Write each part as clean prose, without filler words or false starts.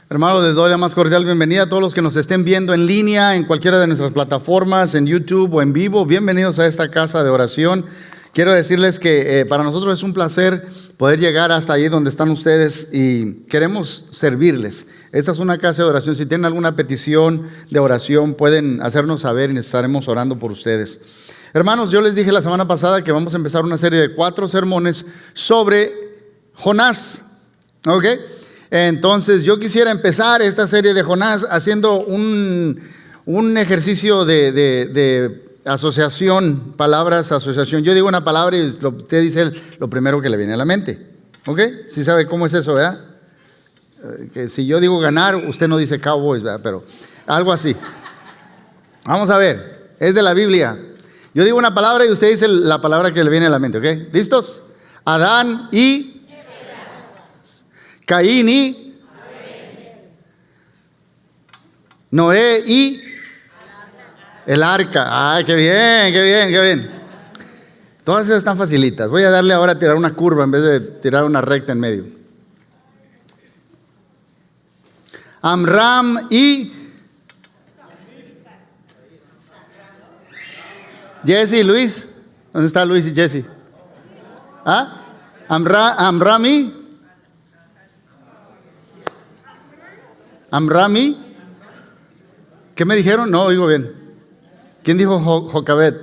Hermanos, les doy la más cordial bienvenida a todos los que nos estén viendo en línea, en cualquiera de nuestras plataformas, en YouTube o en vivo. Bienvenidos a esta casa de oración. Quiero decirles que para nosotros es un placer poder llegar hasta ahí donde están ustedes y queremos servirles. Esta es una casa de oración. Si tienen alguna petición de oración, pueden hacernos saber y estaremos orando por ustedes. Hermanos, yo les dije la semana pasada que vamos a empezar una serie de 4 sermones sobre Jonás. ¿Ok? Entonces yo quisiera empezar esta serie de Jonás haciendo un ejercicio de asociación, palabras, asociación. Yo digo una palabra y usted dice lo primero que le viene a la mente. ¿Ok? ¿Sí sabe cómo es eso, verdad? Que si yo digo ganar, usted no dice Cowboys, ¿verdad? Pero algo así. Vamos a ver, es de la Biblia. Yo digo una palabra y usted dice la palabra que le viene a la mente, ¿ok? ¿Listos? Adán y Caín y Noé y el arca. ¡Ay, qué bien, qué bien, qué bien! Todas esas están facilitas. Voy a darle ahora a tirar una curva en vez de tirar una recta en medio. Amram y Jesse y Luis. ¿Dónde está Luis y Jesse? ¿Ah? Amram y Amrami. ¿Qué me dijeron? No oigo bien. ¿Quién dijo Jocabet?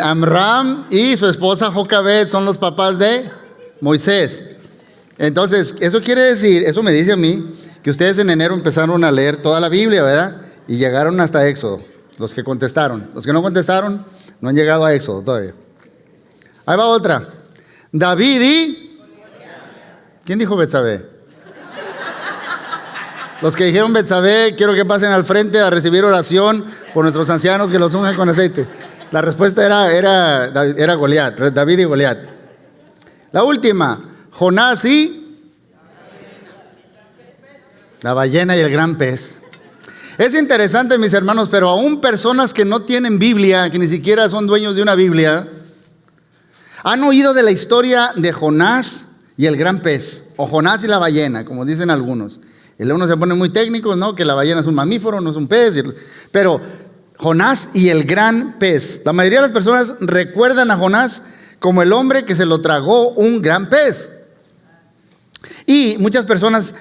Amram y su esposa Jocabet son los papás de Moisés. Entonces, eso quiere decir, eso me dice a mí, que ustedes en enero empezaron a leer toda la Biblia, ¿verdad? Y llegaron hasta Éxodo, los que contestaron. Los que no contestaron no han llegado a Éxodo todavía. Ahí va otra. David y... ¿Quién dijo Betsabé? Los que dijeron Betsabé, quiero que pasen al frente a recibir oración por nuestros ancianos que los unjan con aceite. La respuesta era Goliat, David y Goliat. La última, Jonás y la ballena y el gran pez. Es interesante, mis hermanos, pero aún personas que no tienen Biblia, que ni siquiera son dueños de una Biblia, han oído de la historia de Jonás y el gran pez, o Jonás y la ballena, como dicen algunos. Y luego uno se pone muy técnicos, ¿no? Que la ballena es un mamífero, no es un pez. Pero Jonás y el gran pez. La mayoría de las personas recuerdan a Jonás como el hombre que se lo tragó un gran pez. Y muchas personas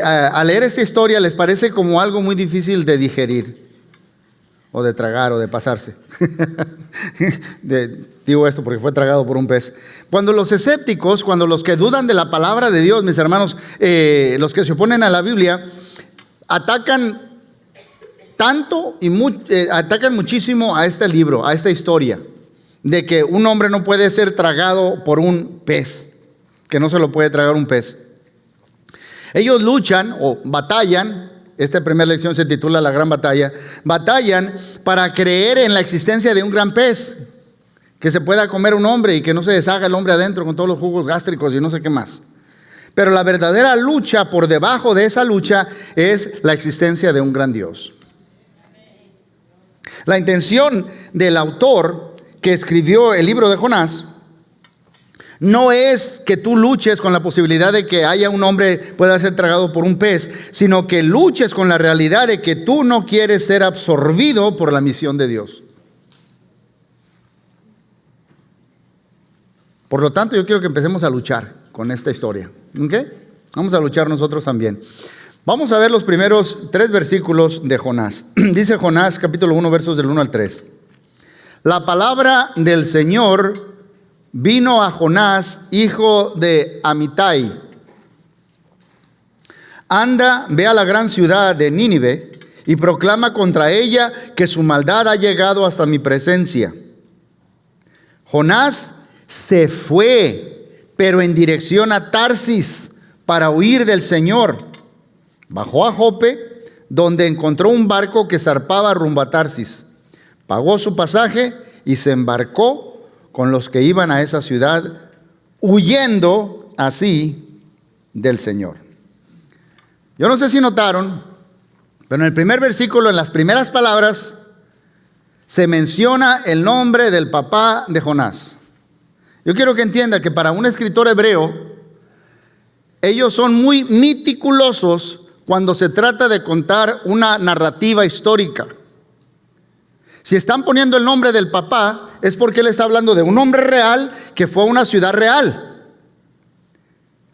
al leer esta historia les parece como algo muy difícil de digerir, o de tragar, o de pasarse. Digo esto porque fue tragado por un pez. Cuando los escépticos, cuando los que dudan de la palabra de Dios, mis hermanos, los que se oponen a la Biblia, atacan tanto y atacan muchísimo a este libro, a esta historia, de que un hombre no puede ser tragado por un pez, que no se lo puede tragar un pez. Ellos luchan o batallan. Esta primera lección se titula La Gran Batalla. Batallan para creer en la existencia de un gran pez que se pueda comer un hombre y que no se deshaga el hombre adentro con todos los jugos gástricos y no sé qué más. Pero la verdadera lucha, por debajo de esa lucha, es la existencia de un gran Dios. La intención del autor que escribió el libro de Jonás no es que tú luches con la posibilidad de que haya un hombre pueda ser tragado por un pez, sino que luches con la realidad de que tú no quieres ser absorbido por la misión de Dios. Por lo tanto, yo quiero que empecemos a luchar con esta historia. ¿Ok? Vamos a luchar nosotros también. Vamos a ver los primeros 3 versículos de Jonás. Dice Jonás, capítulo 1, versos del 1 al 3. La palabra del Señor vino a Jonás, hijo de Amitai. Anda, ve a la gran ciudad de Nínive y proclama contra ella que su maldad ha llegado hasta mi presencia. Jonás se fue, pero en dirección a Tarsis, para huir del Señor. Bajó a Jope, donde encontró un barco que zarpaba rumbo a Tarsis. Pagó su pasaje y se embarcó con los que iban a esa ciudad, huyendo así del Señor. Yo no sé si notaron, pero en el primer versículo, en las primeras palabras, se menciona el nombre del papá de Jonás. Yo quiero que entienda que para un escritor hebreo, ellos son muy meticulosos cuando se trata de contar una narrativa histórica. Si están poniendo el nombre del papá, es porque él está hablando de un hombre real que fue a una ciudad real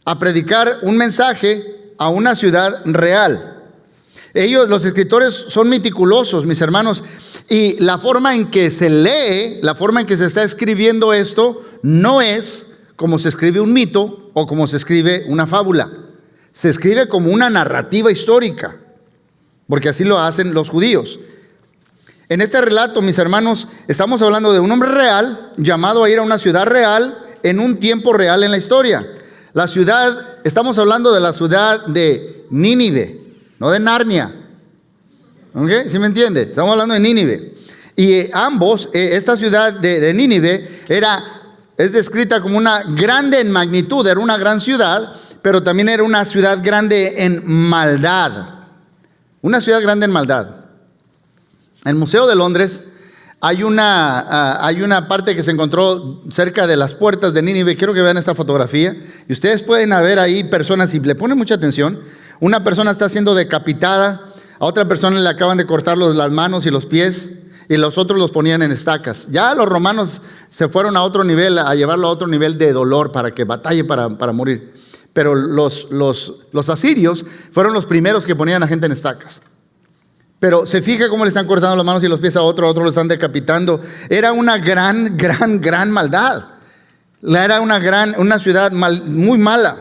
a predicar un mensaje a una ciudad real. Ellos, los escritores, son meticulosos, mis hermanos, y la forma en que se lee, la forma en que se está escribiendo esto, no es como se escribe un mito o como se escribe una fábula. Se escribe como una narrativa histórica, porque así lo hacen los judíos. En este relato, mis hermanos, estamos hablando de un hombre real llamado a ir a una ciudad real en un tiempo real en la historia. La ciudad, estamos hablando de la ciudad de Nínive, no de Narnia. ¿Ok? ¿Sí me entiende? Estamos hablando de Nínive. Y ambos, esta ciudad de Nínive es descrita como una grande en magnitud, era una gran ciudad, pero también era una ciudad grande en maldad. Una ciudad grande en maldad. En el Museo de Londres hay una parte que se encontró cerca de las puertas de Nínive. Quiero que vean esta fotografía. Y ustedes pueden ver ahí personas, y le ponen mucha atención. Una persona está siendo decapitada, a otra persona le acaban de cortar las manos y los pies, y los otros los ponían en estacas. Ya los romanos se fueron a otro nivel, a llevarlo a otro nivel de dolor para que batalle para morir. Pero los asirios fueron los primeros que ponían a gente en estacas. Pero se fija cómo le están cortando las manos y los pies a otro lo están decapitando. Era una gran maldad. Era una ciudad muy mala.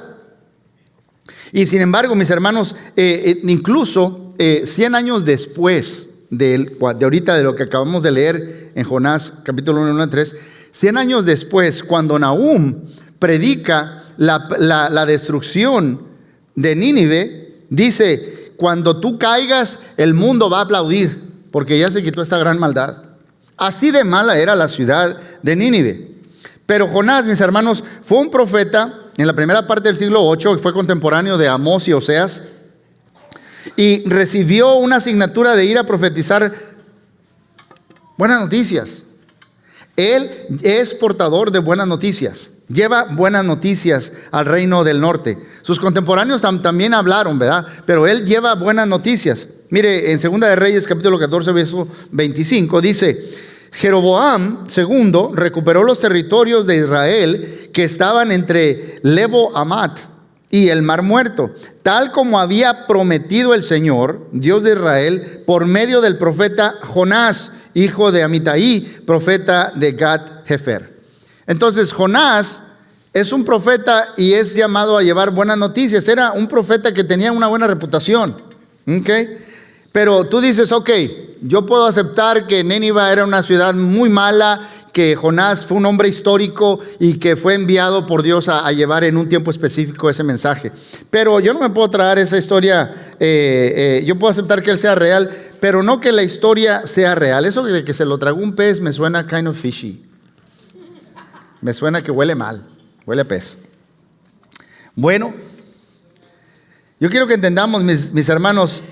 Y sin embargo, mis hermanos, incluso 100 años después de ahorita, de lo que acabamos de leer en Jonás, capítulo 1 a 3, 100 años después, cuando Nahum predica la destrucción de Nínive, dice: cuando tú caigas, el mundo va a aplaudir, porque ya se quitó esta gran maldad. Así de mala era la ciudad de Nínive. Pero Jonás, mis hermanos, fue un profeta en la primera parte del siglo 8, fue contemporáneo de Amós y Oseas, y recibió una asignatura de ir a profetizar buenas noticias. Él es portador de buenas noticias. Lleva buenas noticias al reino del norte. Sus contemporáneos también hablaron, ¿verdad? Pero él lleva buenas noticias. Mire, en Segunda de Reyes, capítulo 14, verso 25, dice: Jeroboam II recuperó los territorios de Israel que estaban entre Lebo Amat y el Mar Muerto, tal como había prometido el Señor, Dios de Israel, por medio del profeta Jonás, hijo de Amitai, profeta de Gat-Hefer. Entonces Jonás es un profeta y es llamado a llevar buenas noticias. Era un profeta que tenía una buena reputación. ¿Okay? Pero tú dices, ok, yo puedo aceptar que Nínive era una ciudad muy mala, que Jonás fue un hombre histórico y que fue enviado por Dios a llevar en un tiempo específico ese mensaje. Pero yo no me puedo traer esa historia, yo puedo aceptar que él sea real, pero no que la historia sea real. Eso de que se lo tragó un pez me suena kind of fishy. Me suena que huele mal, huele a pez. Bueno, yo quiero que entendamos, mis hermanos,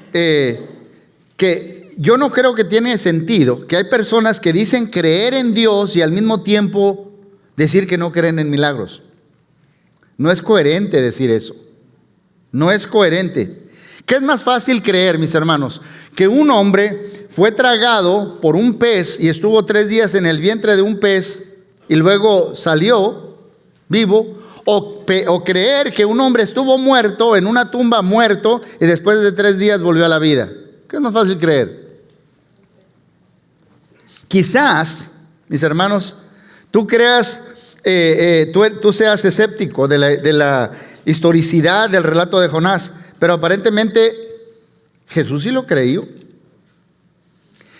que yo no creo que tiene sentido que hay personas que dicen creer en Dios y al mismo tiempo decir que no creen en milagros. No es coherente decir eso. No es coherente. ¿Qué es más fácil creer, mis hermanos? Que un hombre fue tragado por un pez y estuvo 3 días en el vientre de un pez y luego salió vivo, o creer que un hombre estuvo muerto en una tumba muerto y después de 3 días volvió a la vida. ¿Qué es más fácil creer? Quizás, mis hermanos, tú creas, tú seas escéptico de la historicidad del relato de Jonás, pero aparentemente Jesús sí lo creyó.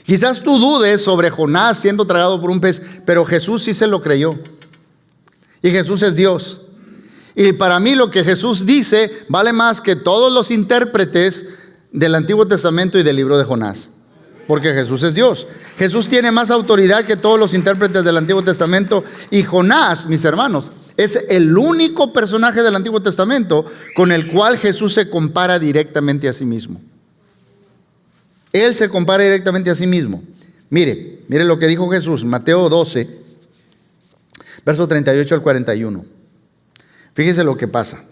Quizás tú dudes sobre Jonás siendo tragado por un pez, pero Jesús sí se lo creyó. Y Jesús es Dios. Y para mí lo que Jesús dice vale más que todos los intérpretes del Antiguo Testamento y del libro de Jonás. Porque Jesús es Dios. Jesús tiene más autoridad que todos los intérpretes del Antiguo Testamento. Y Jonás, mis hermanos, es el único personaje del Antiguo Testamento con el cual Jesús se compara directamente a sí mismo. Él se compara directamente a sí mismo. Mire lo que dijo Jesús, Mateo 12, verso 38 al 41. Fíjese lo que pasa.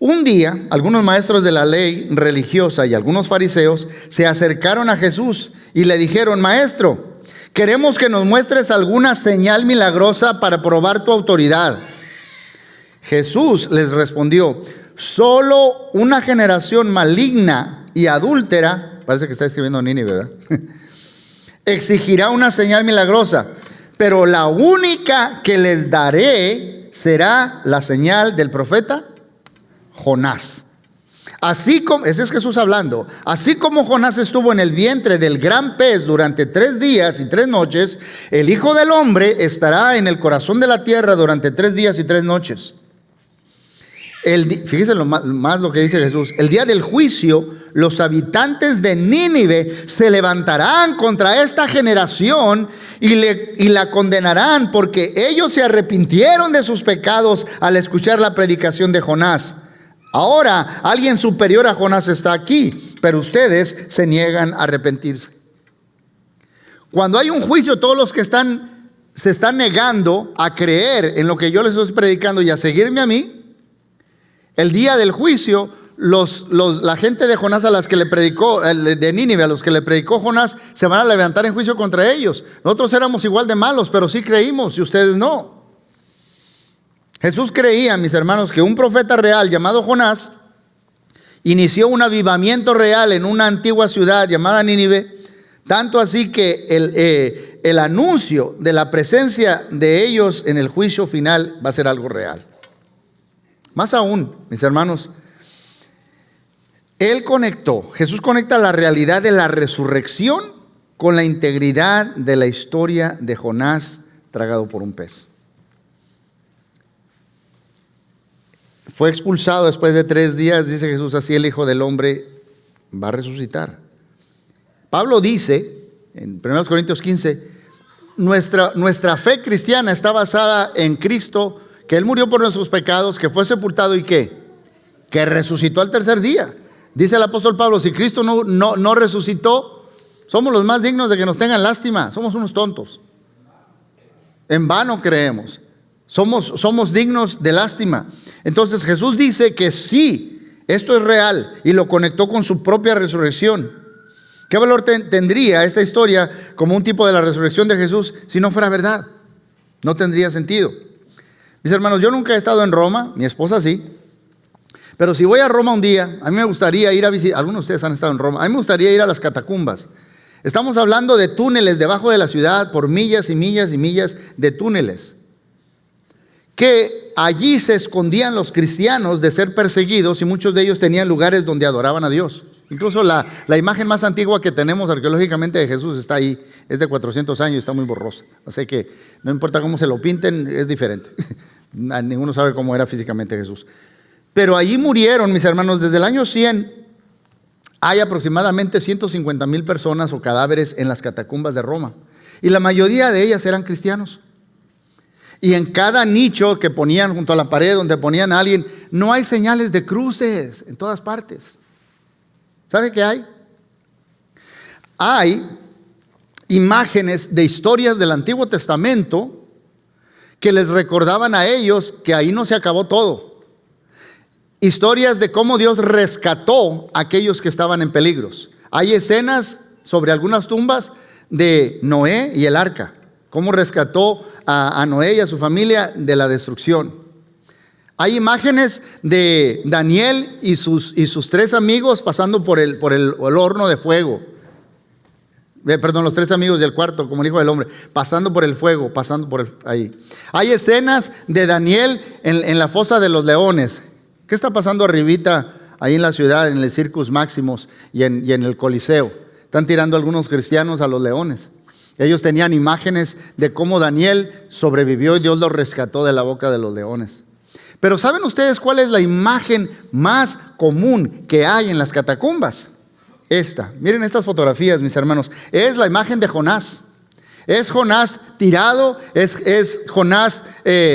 Un día, algunos maestros de la ley religiosa y algunos fariseos se acercaron a Jesús y le dijeron: Maestro, queremos que nos muestres alguna señal milagrosa para probar tu autoridad. Jesús les respondió: solo una generación maligna y adúltera, parece que está escribiendo Nínive, ¿verdad? Exigirá una señal milagrosa, pero la única que les daré será la señal del profeta Jonás. Así como, ese es Jesús hablando, así como Jonás estuvo en el vientre del gran pez durante 3 días y 3 noches, el Hijo del Hombre estará en el corazón de la tierra durante 3 días y 3 noches. Fíjense más lo que dice Jesús: el día del juicio, los habitantes de Nínive se levantarán contra esta generación y la condenarán, porque ellos se arrepintieron de sus pecados al escuchar la predicación de Jonás. Ahora alguien superior a Jonás está aquí, pero ustedes se niegan a arrepentirse. Cuando hay un juicio, todos los que se están negando a creer en lo que yo les estoy predicando y a seguirme a mí, el día del juicio, la gente de Jonás a las que le predicó, de Nínive a los que le predicó Jonás, se van a levantar en juicio contra ellos. Nosotros éramos igual de malos, pero sí creímos y ustedes no. Jesús creía, mis hermanos, que un profeta real llamado Jonás inició un avivamiento real en una antigua ciudad llamada Nínive, tanto así que el anuncio de la presencia de ellos en el juicio final va a ser algo real. Más aún, mis hermanos, Jesús conecta la realidad de la resurrección con la integridad de la historia de Jonás tragado por un pez. Fue expulsado después de 3 días, dice Jesús, así el Hijo del Hombre va a resucitar. Pablo dice, en 1 Corintios 15, nuestra fe cristiana está basada en Cristo, que Él murió por nuestros pecados, que fue sepultado y que resucitó al 3er día. Dice el apóstol Pablo: si Cristo no resucitó, somos los más dignos de que nos tengan lástima. Somos unos tontos. En vano creemos. Somos dignos de lástima. Entonces Jesús dice que sí, esto es real, y lo conectó con su propia resurrección. ¿Qué valor tendría esta historia como un tipo de la resurrección de Jesús si no fuera verdad? No tendría sentido. Mis hermanos, yo nunca he estado en Roma, mi esposa sí, pero si voy a Roma un día, a mí me gustaría ir a visitar, algunos de ustedes han estado en Roma, a mí me gustaría ir a las catacumbas. Estamos hablando de túneles debajo de la ciudad, por millas y millas y millas de túneles, que allí se escondían los cristianos de ser perseguidos, y muchos de ellos tenían lugares donde adoraban a Dios. Incluso la imagen más antigua que tenemos arqueológicamente de Jesús está ahí, es de 400 años, está muy borrosa. Así que no importa cómo se lo pinten, es diferente. Ninguno sabe cómo era físicamente Jesús. Pero allí murieron, mis hermanos, desde el año 100 hay aproximadamente 150,000 personas o cadáveres en las catacumbas de Roma. Y la mayoría de ellas eran cristianos. Y en cada nicho que ponían junto a la pared donde ponían a alguien, no hay señales de cruces en todas partes. ¿Sabe qué hay? Hay imágenes de historias del Antiguo Testamento que les recordaban a ellos que ahí no se acabó todo. Historias de cómo Dios rescató a aquellos que estaban en peligros. Hay escenas sobre algunas tumbas de Noé y el arca, cómo rescató a Noé y a su familia de la destrucción. Hay imágenes de Daniel y sus 3 amigos pasando por el horno de fuego. Perdón, los 3 amigos del cuarto, como el Hijo del Hombre, pasando por el fuego, ahí. Hay escenas de Daniel en la fosa de los leones. ¿Qué está pasando arribita ahí en la ciudad, en el Circus Maximus y en el Coliseo? Están tirando algunos cristianos a los leones. Ellos tenían imágenes de cómo Daniel sobrevivió y Dios lo rescató de la boca de los leones. Pero ¿saben ustedes cuál es la imagen más común que hay en las catacumbas? Miren estas fotografías, mis hermanos. Es la imagen de Jonás. Es Jonás tirado, es Jonás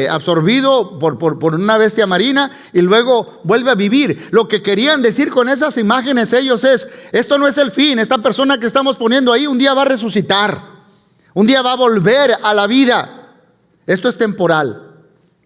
absorbido por una bestia marina y luego vuelve a vivir. Lo que querían decir con esas imágenes ellos es: esto no es el fin, esta persona que estamos poniendo ahí un día va a resucitar, un día va a volver a la vida. Esto es temporal.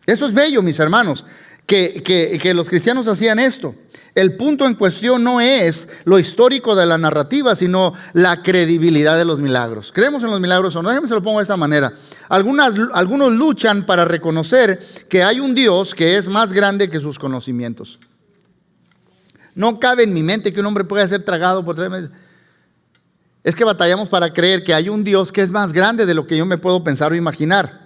Eso es bello, mis hermanos. que los cristianos hacían esto. El punto en cuestión no es lo histórico de la narrativa, sino la credibilidad de los milagros. ¿Creemos en los milagros o no? Déjenme se lo pongo de esta manera. Algunos luchan para reconocer que hay un Dios que es más grande que sus conocimientos. No cabe en mi mente que un hombre pueda ser tragado por 3 meses. Es que batallamos para creer que hay un Dios que es más grande de lo que yo me puedo pensar o imaginar.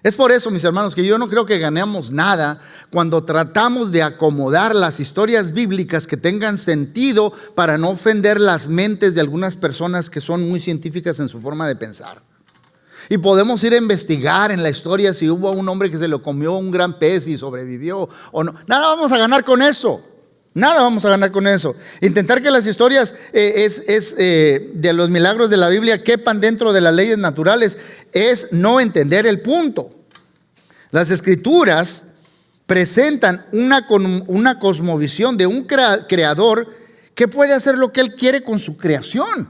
Es por eso, mis hermanos, que yo no creo que ganemos nada cuando tratamos de acomodar las historias bíblicas que tengan sentido para no ofender las mentes de algunas personas que son muy científicas en su forma de pensar. Y podemos ir a investigar en la historia si hubo un hombre que se lo comió un gran pez y sobrevivió o no. Nada vamos a ganar con eso. Nada vamos a ganar con eso. Intentar que las historias de los milagros de la Biblia quepan dentro de las leyes naturales es no entender el punto. Las escrituras presentan una cosmovisión de un creador que puede hacer lo que él quiere con su creación.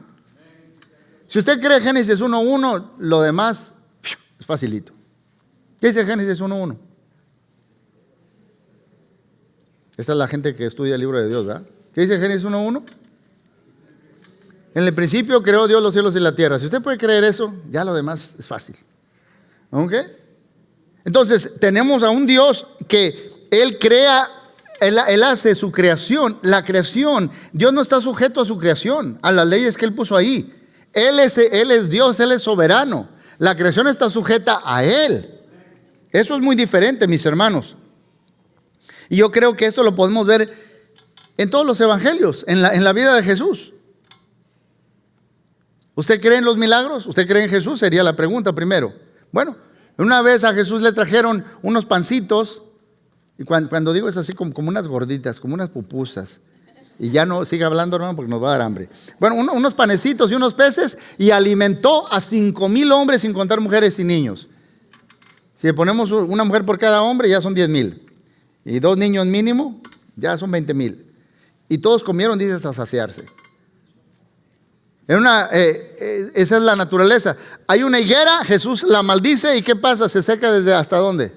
Si usted cree Génesis 1:1, lo demás es facilito. ¿Qué dice Génesis 1:1? Esta es la gente que estudia el libro de Dios, ¿verdad? ¿Qué dice Génesis 1:1? En el principio creó Dios los cielos y la tierra. Si usted puede creer eso, ya lo demás es fácil. ¿Ok? Entonces, tenemos a un Dios que Él crea, Él hace su creación. La creación, Dios no está sujeto a su creación, a las leyes que Él puso ahí. Él es Dios, Él es soberano. La creación está sujeta a Él. Eso es muy diferente, mis hermanos. Y yo creo que esto lo podemos ver en todos los evangelios, en la vida de Jesús. ¿Usted cree en los milagros? ¿Usted cree en Jesús? Sería la pregunta primero. Bueno, una vez a Jesús le trajeron unos pancitos, y cuando digo es así como unas gorditas, como unas pupusas. Y ya no siga hablando, hermano, porque nos va a dar hambre. Bueno, unos panecitos y unos peces, y alimentó a 5,000 hombres sin contar mujeres y niños. Si le ponemos una mujer por cada hombre, ya son 10,000. Y 2 niños mínimo, ya son 20,000. Y todos comieron, dice, hasta saciarse. Esa es la naturaleza. Hay una higuera, Jesús la maldice, ¿y qué pasa? Se seca desde hasta dónde?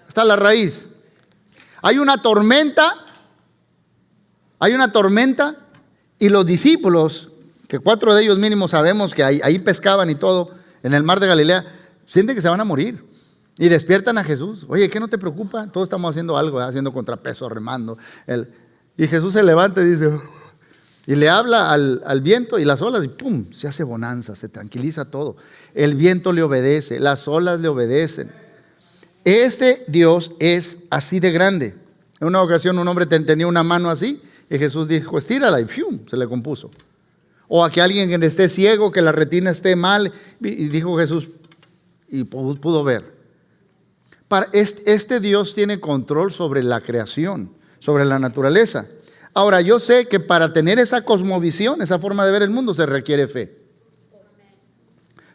Hasta la raíz. Hay una tormenta, y los discípulos, que 4 de ellos mínimo sabemos que ahí pescaban y todo, en el mar de Galilea, sienten que se van a morir. Y despiertan a Jesús. Oye, ¿qué no te preocupa? Todos estamos haciendo algo, haciendo contrapeso, remando. Y Jesús se levanta y dice, y le habla al viento y las olas, y pum, se hace bonanza, se tranquiliza todo. El viento le obedece, las olas le obedecen. Este Dios es así de grande. En una ocasión un hombre tenía una mano así, y Jesús dijo, estírala, y ¡fium!, se le compuso. O a que alguien esté ciego, que la retina esté mal, y dijo Jesús, y pudo ver. Este Dios tiene control sobre la creación, sobre la naturaleza. Ahora, yo sé que para tener esa cosmovisión, esa forma de ver el mundo, se requiere fe.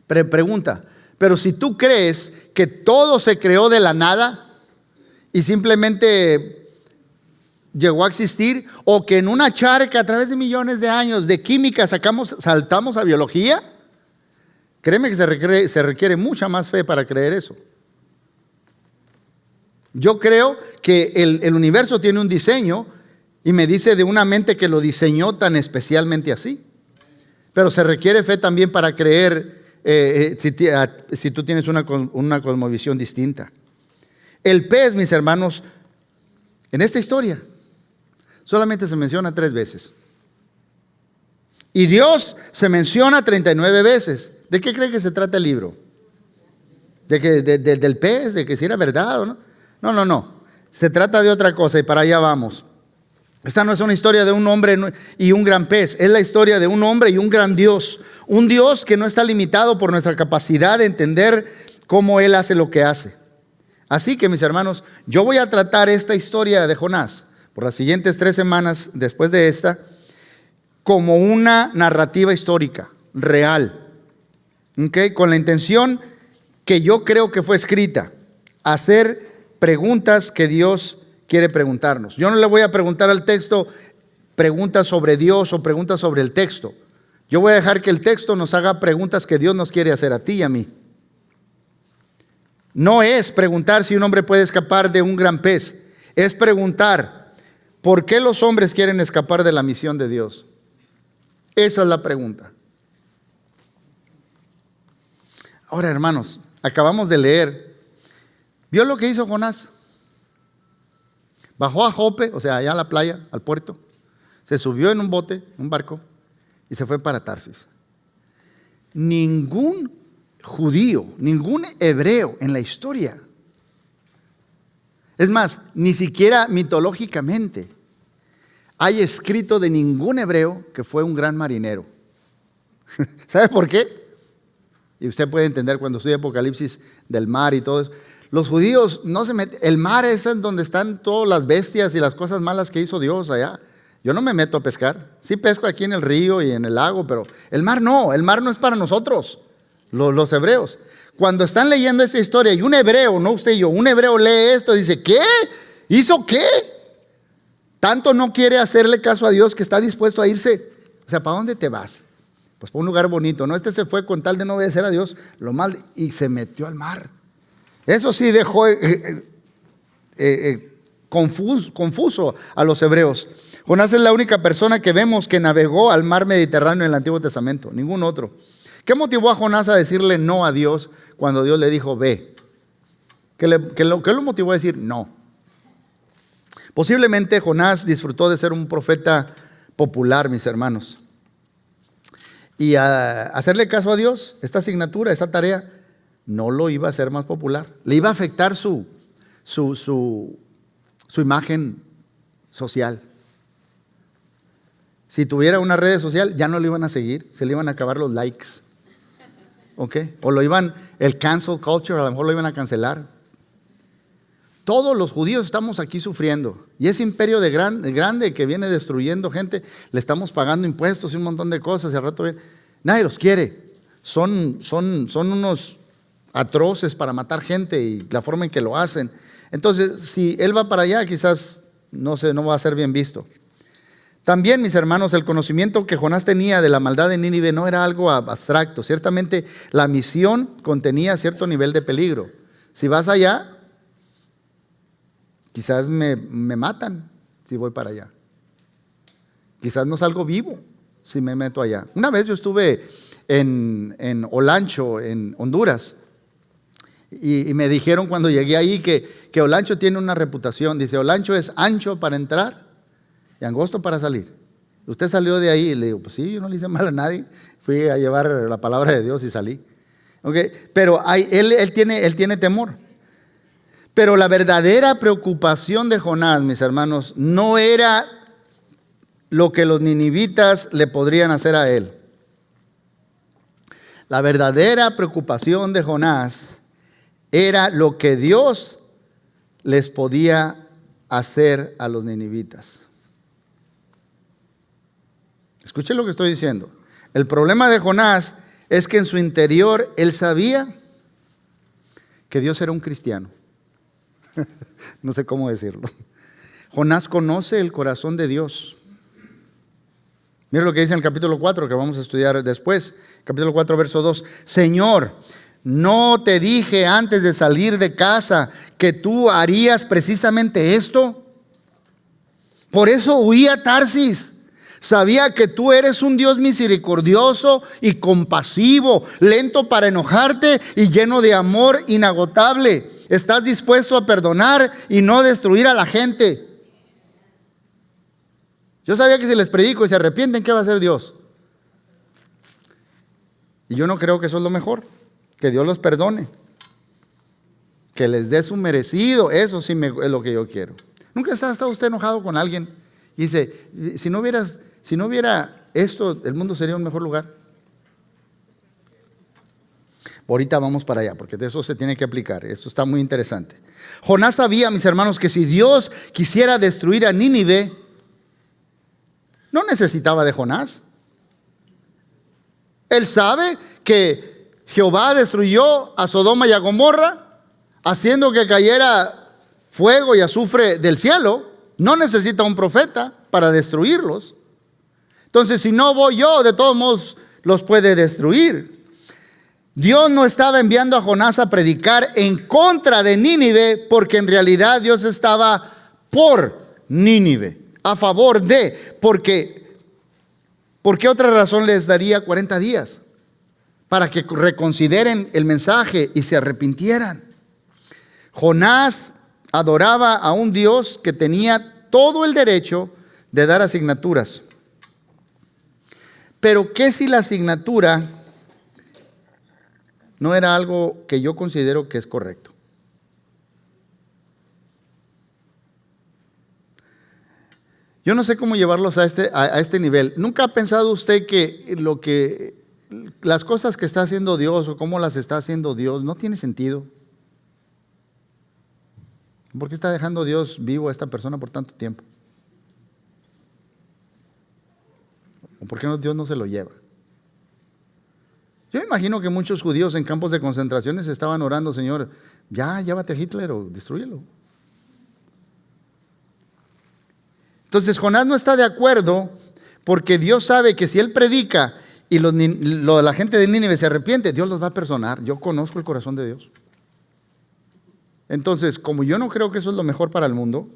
Pregunta, pero si tú crees que todo se creó de la nada y simplemente llegó a existir, o que en una charca a través de millones de años de química saltamos a biología, créeme que se requiere mucha más fe para creer eso. Yo creo que el universo tiene un diseño, y me dice de una mente que lo diseñó tan especialmente así. Pero se requiere fe también para creer si tú tienes una cosmovisión distinta. El pez, mis hermanos, en esta historia solamente se menciona 3 veces. Y Dios se menciona 39 veces. ¿De qué cree que se trata el libro? ¿Del pez? ¿De que si era verdad o no? No. Se trata de otra cosa, y para allá vamos. Esta no es una historia de un hombre y un gran pez. Es la historia de un hombre y un gran Dios. Un Dios que no está limitado por nuestra capacidad de entender cómo Él hace lo que hace. Así que, mis hermanos, yo voy a tratar esta historia de Jonás por las siguientes 3 semanas después de esta como una narrativa histórica, real. ¿Okay? Con la intención que yo creo que fue escrita, hacer preguntas que Dios quiere preguntarnos. Yo no le voy a preguntar al texto preguntas sobre Dios o preguntas sobre el texto. Yo voy a dejar que el texto nos haga preguntas que Dios nos quiere hacer a ti y a mí. no es preguntar si un hombre puede escapar de un gran pez. Es preguntar, ¿por qué los hombres quieren escapar de la misión de Dios? Esa es la pregunta. Ahora, hermanos, acabamos de leer. ¿Vio lo que hizo Jonás? Bajó a Jope, o sea, allá a la playa, al puerto. Se subió en un bote, un barco, y se fue para Tarsis. Ningún judío, ningún hebreo en la historia, es más, ni siquiera mitológicamente, hay escrito de ningún hebreo que fue un gran marinero. ¿Sabe por qué? Y usted puede entender cuando estudia Apocalipsis del mar y todo eso. Los judíos no se meten. El mar es donde están todas las bestias y las cosas malas que hizo Dios allá. Yo no me meto a pescar. Sí pesco aquí en el río y en el lago, pero el mar no es para nosotros, los hebreos. Cuando están leyendo esa historia y un hebreo, no usted y yo, un hebreo lee esto y dice, ¿qué? ¿Hizo qué? Tanto no quiere hacerle caso a Dios que está dispuesto a irse. O sea, ¿para dónde te vas? Pues para un lugar bonito, ¿no? Este se fue con tal de no obedecer a Dios lo mal y se metió al mar. Eso sí dejó confuso a los hebreos. Jonás es la única persona que vemos que navegó al mar Mediterráneo en el Antiguo Testamento, ningún otro. ¿Qué motivó a Jonás a decirle no a Dios cuando Dios le dijo ve? ¿Qué lo motivó a decir no? Posiblemente Jonás disfrutó de ser un profeta popular, mis hermanos. Y a hacerle caso a Dios, esta asignatura, esta tarea, no lo iba a hacer más popular. Le iba a afectar su imagen social. Si tuviera una red social, ya no lo iban a seguir, se le iban a acabar los likes. ¿Ok? O el cancel culture, a lo mejor lo iban a cancelar. Todos los judíos estamos aquí sufriendo. Y ese imperio grande que viene destruyendo gente, le estamos pagando impuestos y un montón de cosas. Y al rato nadie los quiere. Son unos atroces para matar gente y la forma en que lo hacen. Entonces, si él va para allá, quizás no va a ser bien visto. También, mis hermanos, el conocimiento que Jonás tenía de la maldad de Nínive no era algo abstracto. Ciertamente, la misión contenía cierto nivel de peligro. Si vas allá, quizás me matan si voy para allá. Quizás no salgo vivo si me meto allá. Una vez yo estuve en Olancho, en Honduras, y me dijeron cuando llegué ahí que Olancho tiene una reputación. Dice, Olancho es ancho para entrar y angosto para salir. Usted salió de ahí y le digo, pues sí, yo no le hice mal a nadie. Fui a llevar la palabra de Dios y salí. Okay. Pero él tiene temor. Pero la verdadera preocupación de Jonás, mis hermanos, no era lo que los ninivitas le podrían hacer a él. La verdadera preocupación de Jonás era lo que Dios les podía hacer a los ninivitas. Escuchen lo que estoy diciendo. El problema de Jonás es que en su interior él sabía que Dios era un cristiano. No sé cómo decirlo. Jonás conoce el corazón de Dios. Mira lo que dice en el capítulo 4, que vamos a estudiar después. Capítulo 4, verso 2. Señor, ¿no te dije antes de salir de casa que tú harías precisamente esto? Por eso huí a Tarsis. Sabía que tú eres un Dios misericordioso y compasivo, lento para enojarte y lleno de amor inagotable. Estás dispuesto a perdonar y no destruir a la gente. Yo sabía que si les predico y se arrepienten, ¿qué va a hacer Dios? Y yo no creo que eso es lo mejor. Que Dios los perdone. Que les dé su merecido. Eso sí es lo que yo quiero. ¿Nunca ha estado usted enojado con alguien? Y dice, si no hubiera esto, el mundo sería un mejor lugar. Ahorita vamos para allá, porque de eso se tiene que aplicar. Esto está muy interesante. Jonás sabía, mis hermanos, que si Dios quisiera destruir a Nínive, no necesitaba de Jonás. Él sabe que Jehová destruyó a Sodoma y a Gomorra, haciendo que cayera fuego y azufre del cielo. No necesita un profeta para destruirlos. Entonces, si no voy yo, de todos modos los puede destruir. Dios no estaba enviando a Jonás a predicar en contra de Nínive, porque en realidad Dios estaba por Nínive, a favor de, porque ¿por qué otra razón les daría 40 días? Para que reconsideren el mensaje y se arrepintieran. Jonás adoraba a un Dios que tenía todo el derecho de dar asignaturas. Pero ¿qué si la asignatura no era algo que yo considero que es correcto? Yo no sé cómo llevarlos a este nivel. ¿Nunca ha pensado usted que las cosas que está haciendo Dios o cómo las está haciendo Dios no tiene sentido? ¿Por qué está dejando Dios vivo a esta persona por tanto tiempo? ¿O por qué Dios no se lo lleva? Yo me imagino que muchos judíos en campos de concentraciones estaban orando: Señor, ya llévate a Hitler o destrúyelo. Entonces Jonás no está de acuerdo, porque Dios sabe que si él predica y la gente de Nínive se arrepiente, Dios los va a perdonar. Yo conozco el corazón de Dios. Entonces, como yo no creo que eso es lo mejor para el mundo,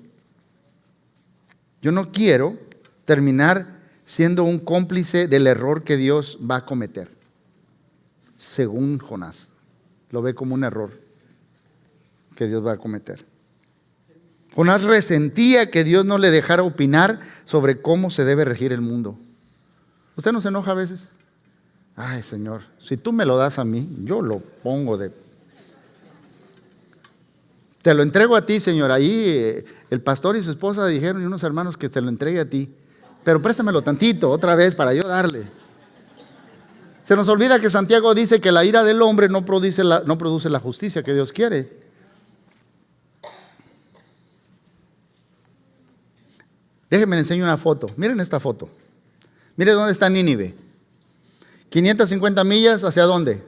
yo no quiero terminar siendo un cómplice del error que Dios va a cometer. Según Jonás, lo ve como un error que Dios va a cometer. Jonás resentía que Dios no le dejara opinar sobre cómo se debe regir el mundo. ¿Usted no se enoja a veces? Ay, Señor, si tú me lo das a mí, yo lo pongo de... Te lo entrego a ti, Señor. Ahí el pastor y su esposa dijeron, y unos hermanos, que te lo entregue a ti. Pero préstamelo tantito, otra vez, para yo darle. Se nos olvida que Santiago dice que la ira del hombre no produce la justicia que Dios quiere. Déjenme les enseño una foto. Miren esta foto. Miren dónde está Nínive. 550 millas, ¿hacia dónde?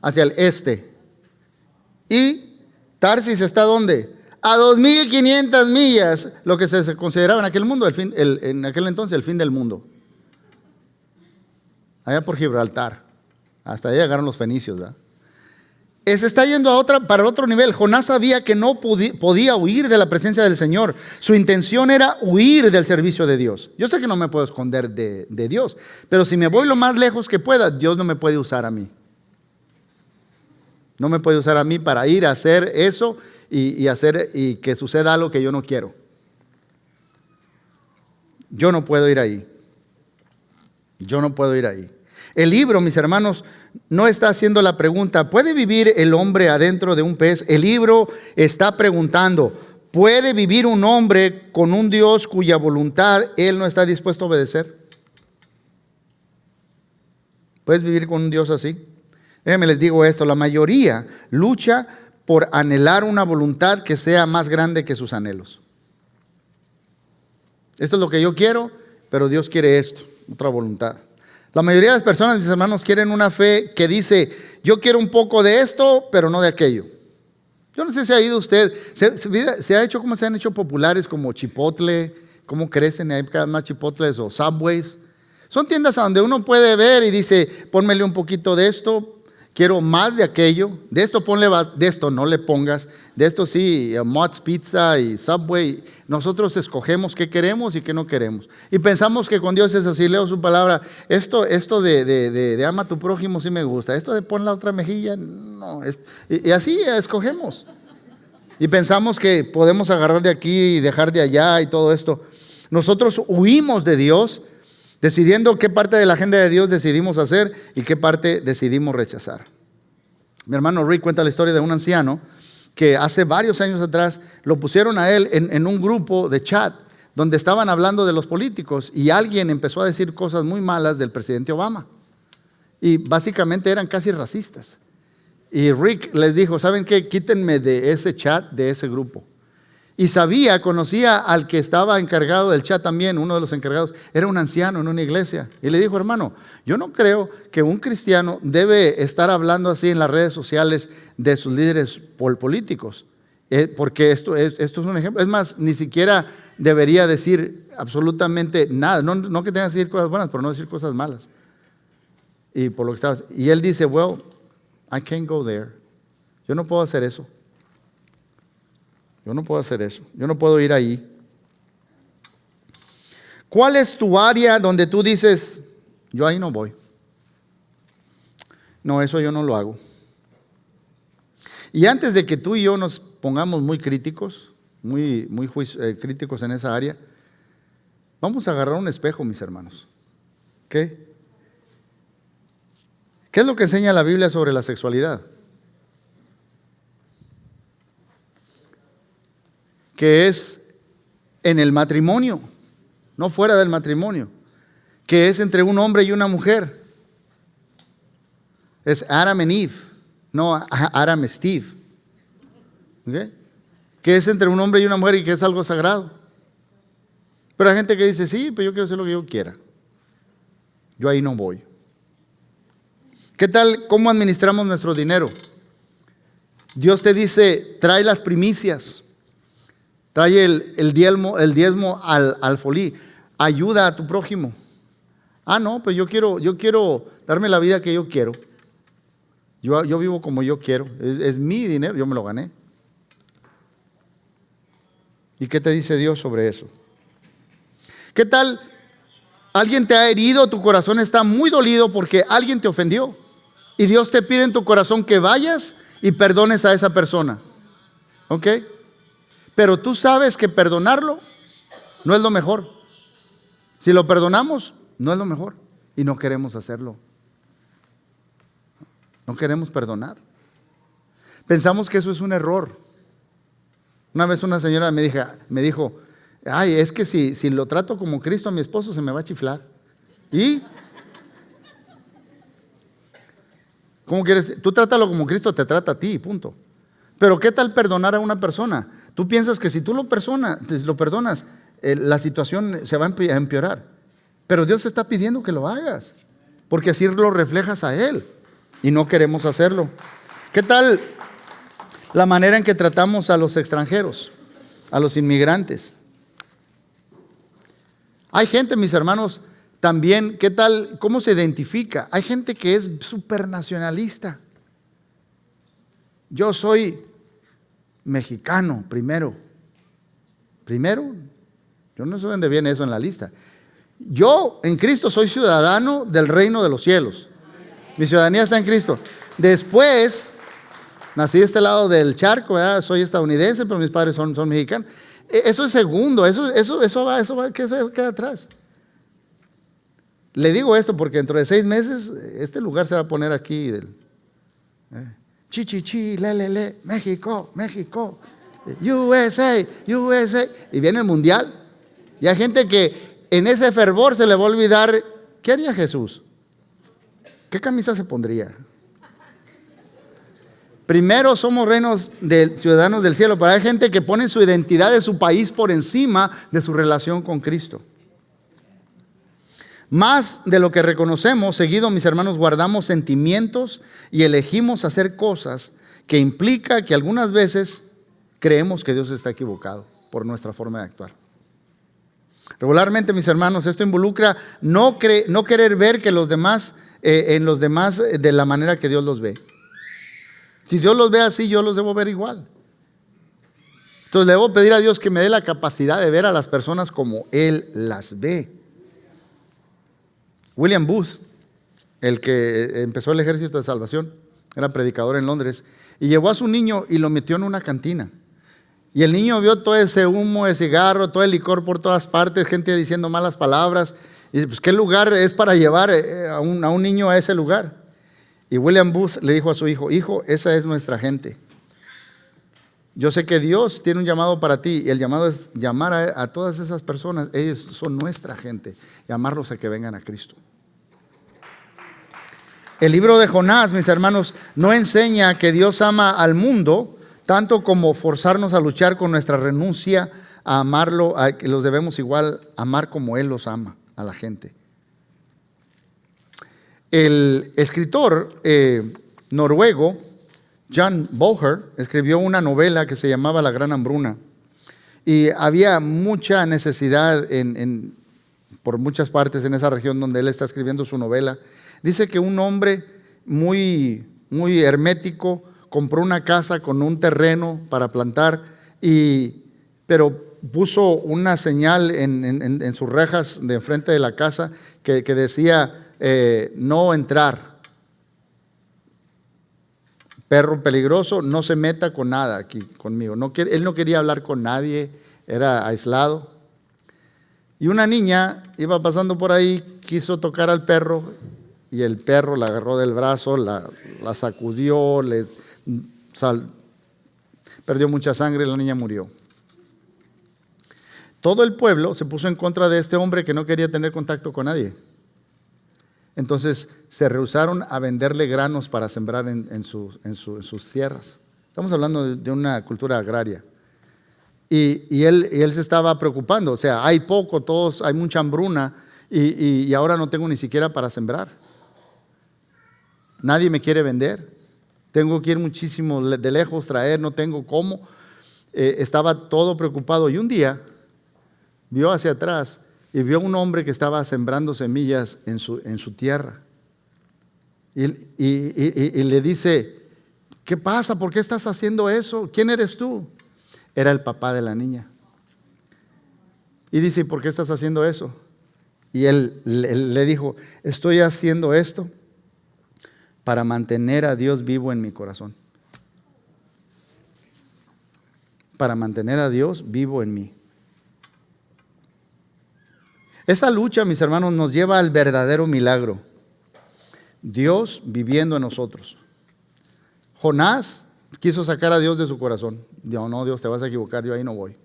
Hacia el este. Y Tarsis está ¿dónde? A 2500 millas, lo que se consideraba en aquel mundo, en aquel entonces, el fin del mundo. Allá por Gibraltar. Hasta allá llegaron los fenicios, ¿verdad? Se está yendo para el otro nivel. Jonás sabía que no podía huir de la presencia del Señor. Su intención era huir del servicio de Dios. Yo sé que no me puedo esconder de Dios, pero si me voy lo más lejos que pueda, Dios no me puede usar a mí. No me puede usar a mí para ir a hacer eso y que suceda algo que yo no quiero. Yo no puedo ir ahí. Yo no puedo ir ahí. El libro, mis hermanos, no está haciendo la pregunta, ¿puede vivir el hombre adentro de un pez? El libro está preguntando, ¿puede vivir un hombre con un Dios cuya voluntad él no está dispuesto a obedecer? ¿Puedes vivir con un Dios así? Déjenme les digo esto, la mayoría lucha por anhelar una voluntad que sea más grande que sus anhelos. Esto es lo que yo quiero, pero Dios quiere esto, otra voluntad. La mayoría de las personas, mis hermanos, quieren una fe que dice, yo quiero un poco de esto, pero no de aquello. Yo no sé si ha ido usted, se ha hecho como se han hecho populares como Chipotle, cómo crecen, hay cada vez más Chipotles o Subways. Son tiendas a donde uno puede ver y dice, pónmele un poquito de esto, quiero más de aquello, de esto ponle más, de esto no le pongas, de esto sí, Mott's Pizza y Subway. Nosotros escogemos qué queremos y qué no queremos. Y pensamos que con Dios es así, leo su palabra, esto de ama a tu prójimo sí me gusta, esto de pon la otra mejilla, no. Y así escogemos. Y pensamos que podemos agarrar de aquí y dejar de allá y todo esto. Nosotros huimos de Dios, decidiendo qué parte de la agenda de Dios decidimos hacer y qué parte decidimos rechazar. Mi hermano Rick cuenta la historia de un anciano que hace varios años atrás lo pusieron a él en un grupo de chat donde estaban hablando de los políticos y alguien empezó a decir cosas muy malas del presidente Obama y básicamente eran casi racistas. Y Rick les dijo, ¿saben qué? Quítenme de ese chat, de ese grupo. Y conocía al que estaba encargado del chat también, uno de los encargados, era un anciano en una iglesia. Y le dijo, hermano, yo no creo que un cristiano debe estar hablando así en las redes sociales de sus líderes políticos, porque esto es un ejemplo. Es más, ni siquiera debería decir absolutamente nada. No que tenga que decir cosas buenas, pero no decir cosas malas. Y por lo que estaba. Y él dice, bueno, I can't go there. Yo no puedo hacer eso. Yo no puedo hacer eso. Yo no puedo ir ahí. ¿Cuál es tu área donde tú dices, yo ahí no voy? No, eso yo no lo hago. Y antes de que tú y yo nos pongamos muy críticos, muy críticos en esa área, vamos a agarrar un espejo, mis hermanos. ¿Qué? ¿Qué es lo que enseña la Biblia sobre la sexualidad? Que es en el matrimonio, no fuera del matrimonio, que es entre un hombre y una mujer. Es Adam and Eve, no Adam y Steve. ¿Okay? Que es entre un hombre y una mujer y que es algo sagrado. Pero hay gente que dice, sí, pero yo quiero hacer lo que yo quiera. Yo ahí no voy. ¿Qué tal? ¿Cómo administramos nuestro dinero? Dios te dice, trae las primicias. Trae el diezmo al alfolí. Ayuda a tu prójimo. Ah, no, pues yo quiero darme la vida que yo quiero. Yo vivo como yo quiero. Es mi dinero, yo me lo gané. ¿Y qué te dice Dios sobre eso? ¿Qué tal? Alguien te ha herido, tu corazón está muy dolido porque alguien te ofendió. Y Dios te pide en tu corazón que vayas y perdones a esa persona. ¿Ok? Pero tú sabes que perdonarlo no es lo mejor. Si lo perdonamos, no es lo mejor. Y no queremos hacerlo. No queremos perdonar. Pensamos que eso es un error. Una vez una señora me dijo, ay, es que si lo trato como Cristo a mi esposo se me va a chiflar. ¿Y? ¿Cómo quieres? Tú trátalo como Cristo te trata a ti, punto. Pero ¿qué tal perdonar a una persona? Tú piensas que si tú lo perdonas, la situación se va a empeorar. Pero Dios te está pidiendo que lo hagas, porque así lo reflejas a Él. Y no queremos hacerlo. ¿Qué tal la manera en que tratamos a los extranjeros, a los inmigrantes? Hay gente, mis hermanos, también, ¿qué tal? ¿Cómo se identifica? Hay gente que es súper nacionalista. Yo soy mexicano primero. Primero, yo no sé dónde viene eso en la lista. Yo en Cristo soy ciudadano del reino de los cielos. Mi ciudadanía está en Cristo. Después, nací de este lado del charco, ¿verdad? Soy estadounidense, pero mis padres son mexicanos. Eso es segundo, eso queda atrás. Le digo esto porque dentro de 6 meses este lugar se va a poner aquí chi, le, México, USA. Y viene el mundial. Y hay gente que en ese fervor se le va a olvidar, ¿qué haría Jesús? ¿Qué camisa se pondría? Primero somos ciudadanos del cielo, pero hay gente que pone su identidad de su país por encima de su relación con Cristo. Más de lo que reconocemos, seguido, mis hermanos, guardamos sentimientos y elegimos hacer cosas que implica que algunas veces creemos que Dios está equivocado por nuestra forma de actuar. Regularmente, mis hermanos, esto involucra no querer ver que en los demás de la manera que Dios los ve. Si Dios los ve así, yo los debo ver igual. Entonces le debo pedir a Dios que me dé la capacidad de ver a las personas como Él las ve. William Booth, el que empezó el Ejército de Salvación, era predicador en Londres, y llevó a su niño y lo metió en una cantina. Y el niño vio todo ese humo de cigarro, todo el licor por todas partes, gente diciendo malas palabras. Y dice, pues ¿qué lugar es para llevar a un niño a ese lugar? Y William Booth le dijo a su hijo, esa es nuestra gente. Yo sé que Dios tiene un llamado para ti, y el llamado es llamar a todas esas personas, ellos son nuestra gente, llamarlos a que vengan a Cristo. El libro de Jonás, mis hermanos, no enseña que Dios ama al mundo tanto como forzarnos a luchar con nuestra renuncia a amarlo, a que los debemos igual amar como Él los ama a la gente. El escritor noruego Jan Bojer escribió una novela que se llamaba La Gran Hambruna, y había mucha necesidad por muchas partes en esa región donde él está escribiendo su novela. Dice que un hombre muy muy hermético, compró una casa con un terreno para plantar, pero puso una señal en sus rejas de enfrente de la casa que decía no entrar. Perro peligroso, no se meta con nada aquí conmigo. Él no quería hablar con nadie, era aislado. Y una niña iba pasando por ahí, quiso tocar al perro y el perro la agarró del brazo, la sacudió, perdió mucha sangre y la niña murió. Todo el pueblo se puso en contra de este hombre que no quería tener contacto con nadie. Entonces se rehusaron a venderle granos para sembrar en sus tierras. Estamos hablando de una cultura agraria. Y él se estaba preocupando, o sea, hay poco, hay mucha hambruna y ahora no tengo ni siquiera para sembrar. Nadie me quiere vender. Tengo que ir muchísimo de lejos, traer, no tengo cómo. Estaba todo preocupado y un día vio hacia atrás y vio a un hombre que estaba sembrando semillas en su tierra. Y le dice, ¿qué pasa? ¿Por qué estás haciendo eso? ¿Quién eres tú? Era el papá de la niña. Y dice, ¿por qué estás haciendo eso? Y él le dijo, estoy haciendo esto para mantener a Dios vivo en mi corazón. Para mantener a Dios vivo en mí. Esa lucha, mis hermanos, nos lleva al verdadero milagro. Dios viviendo en nosotros. Jonás quiso sacar a Dios de su corazón. Dijo, no, Dios, te vas a equivocar, yo ahí no voy.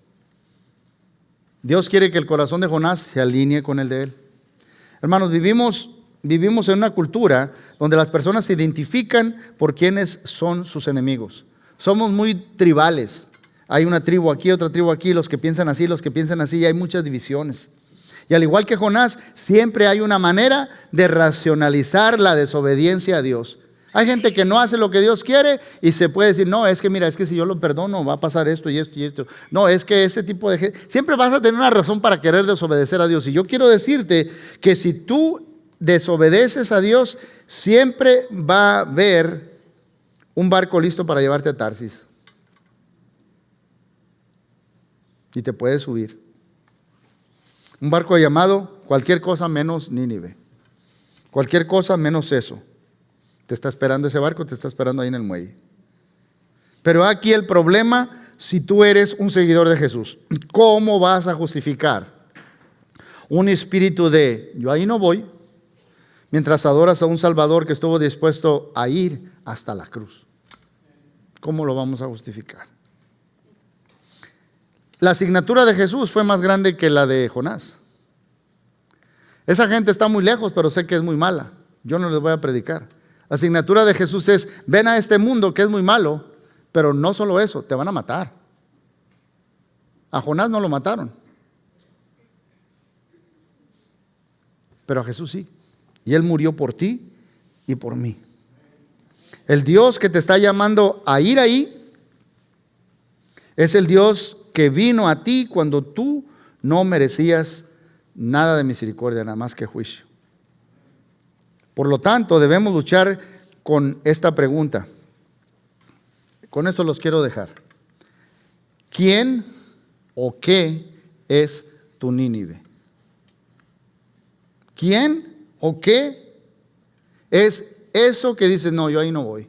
Dios quiere que el corazón de Jonás se alinee con el de él. Hermanos, vivimos en una cultura donde las personas se identifican por quienes son sus enemigos. Somos muy tribales. Hay una tribu aquí, otra tribu aquí, los que piensan así, los que piensan así, y hay muchas divisiones. Y al igual que Jonás, siempre hay una manera de racionalizar la desobediencia a Dios. Hay gente que no hace lo que Dios quiere y se puede decir, no, es que mira, es que si yo lo perdono va a pasar esto y esto y esto. No, es que ese tipo de gente, siempre vas a tener una razón para querer desobedecer a Dios. Y yo quiero decirte que si tú desobedeces a Dios, siempre va a haber un barco listo para llevarte a Tarsis. Y te puedes subir. Un barco llamado cualquier cosa menos Nínive. Cualquier cosa menos eso. Te está esperando ese barco, te está esperando ahí en el muelle. Pero aquí el problema, si tú eres un seguidor de Jesús, ¿cómo vas a justificar un espíritu de yo ahí no voy, mientras adoras a un Salvador que estuvo dispuesto a ir hasta la cruz? ¿Cómo lo vamos a justificar? La asignatura de Jesús fue más grande que la de Jonás. Esa gente está muy lejos, pero sé que es muy mala. Yo no les voy a predicar. La asignatura de Jesús es, ven a este mundo que es muy malo, pero no solo eso, te van a matar. A Jonás no lo mataron, pero a Jesús sí. Y Él murió por ti y por mí. El Dios que te está llamando a ir ahí es el Dios que vino a ti cuando tú no merecías nada de misericordia, nada más que juicio. Por lo tanto, debemos luchar con esta pregunta. Con esto los quiero dejar. ¿Quién o qué es tu Nínive? ¿Quién o qué es eso que dices, no, yo ahí no voy?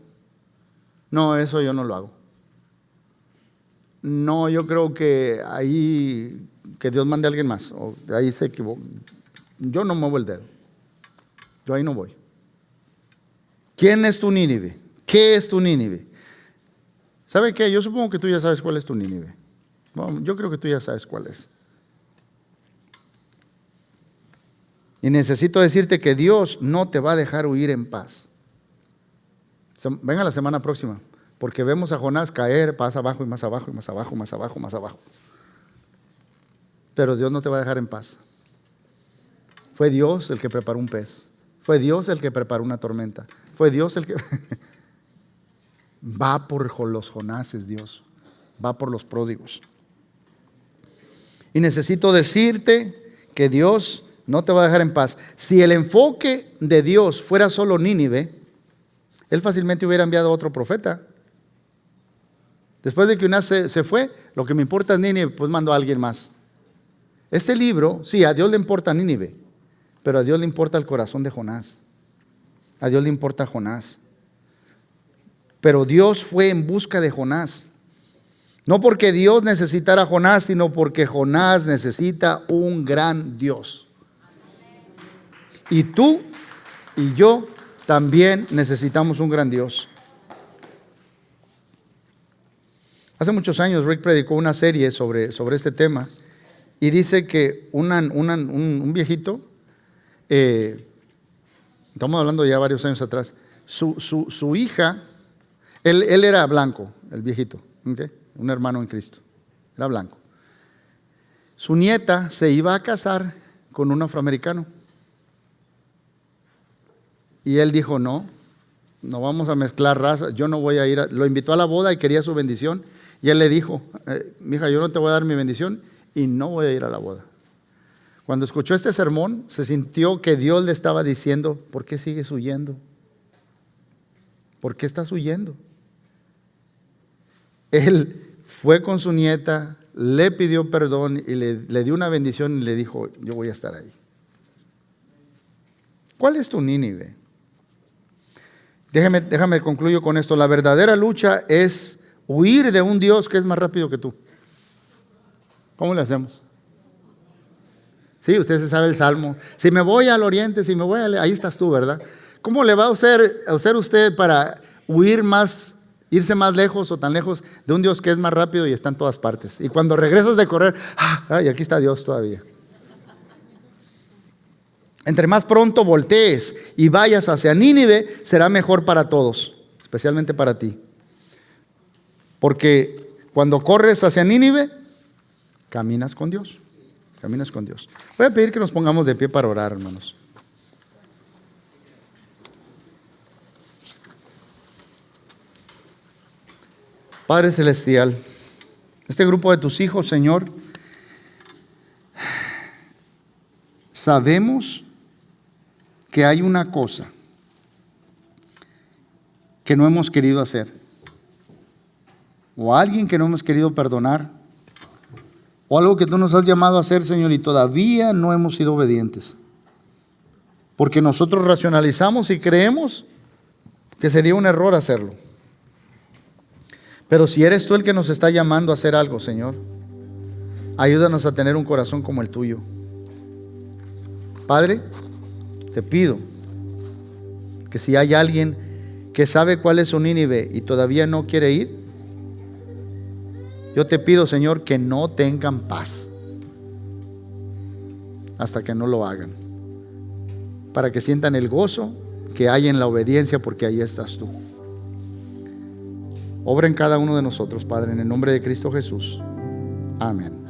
No, eso yo no lo hago. No, yo creo que ahí, que Dios mande a alguien más, o ahí se equivocó. Yo no muevo el dedo. Yo ahí no voy. ¿Quién es tu Nínive? ¿Qué es tu Nínive? ¿Sabe qué? Yo supongo que tú ya sabes cuál es tu Nínive. Bueno, yo creo que tú ya sabes cuál es. Y necesito decirte que Dios no te va a dejar huir en paz. Venga la semana próxima, porque vemos a Jonás caer, pasa abajo y más abajo y más abajo, más abajo, más abajo. Pero Dios no te va a dejar en paz. Fue Dios el que preparó un pez. Fue Dios el que preparó una tormenta. Fue Dios el que va por los Jonases, Dios. Va por los pródigos. Y necesito decirte que Dios no te va a dejar en paz. Si el enfoque de Dios fuera solo Nínive, él fácilmente hubiera enviado a otro profeta. Después de que Jonás se fue, lo que me importa es Nínive, pues mandó a alguien más. Este libro, sí, a Dios le importa Nínive, pero a Dios le importa el corazón de Jonás. A Dios le importa Jonás. Pero Dios fue en busca de Jonás. No porque Dios necesitara a Jonás, sino porque Jonás necesita un gran Dios. Y tú y yo también necesitamos un gran Dios. Hace muchos años Rick predicó una serie sobre este tema y dice que un viejito, estamos hablando ya varios años atrás, su hija, él era blanco, el viejito, ¿okay? Un hermano en Cristo, era blanco. Su nieta se iba a casar con un afroamericano. Y él dijo, no vamos a mezclar razas, yo no voy a ir, lo invitó a la boda y quería su bendición. Y él le dijo, mija, yo no te voy a dar mi bendición y no voy a ir a la boda. Cuando escuchó este sermón, se sintió que Dios le estaba diciendo, ¿por qué sigues huyendo? ¿Por qué estás huyendo? Él fue con su nieta, le pidió perdón y le dio una bendición y le dijo, yo voy a estar ahí. ¿Cuál es tu Nínive? Déjame concluyo con esto. La verdadera lucha es huir de un Dios que es más rápido que tú. ¿Cómo le hacemos? Sí, usted se sabe el salmo. Si me voy al oriente, si me voy ahí estás tú, ¿verdad? ¿Cómo le va a hacer usted para huir más, irse más lejos o tan lejos de un Dios que es más rápido y está en todas partes? Y cuando regresas de correr, ¡ay, aquí está Dios todavía! Entre más pronto voltees y vayas hacia Nínive, será mejor para todos, especialmente para ti. Porque cuando corres hacia Nínive, caminas con Dios. Caminas con Dios. Voy a pedir que nos pongamos de pie para orar, hermanos. Padre Celestial, este grupo de tus hijos, Señor, sabemos que hay una cosa que no hemos querido hacer, o alguien que no hemos querido perdonar, o algo que tú nos has llamado a hacer, Señor, y todavía no hemos sido obedientes, porque nosotros racionalizamos y creemos que sería un error hacerlo. Pero si eres tú el que nos está llamando a hacer algo, Señor, ayúdanos a tener un corazón como el tuyo. Padre, te pido que si hay alguien que sabe cuál es su Nínive y todavía no quiere ir, yo te pido, Señor, que no tengan paz hasta que no lo hagan, para que sientan el gozo que hay en la obediencia, porque ahí estás tú. Obra en cada uno de nosotros, Padre, en el nombre de Cristo Jesús. Amén.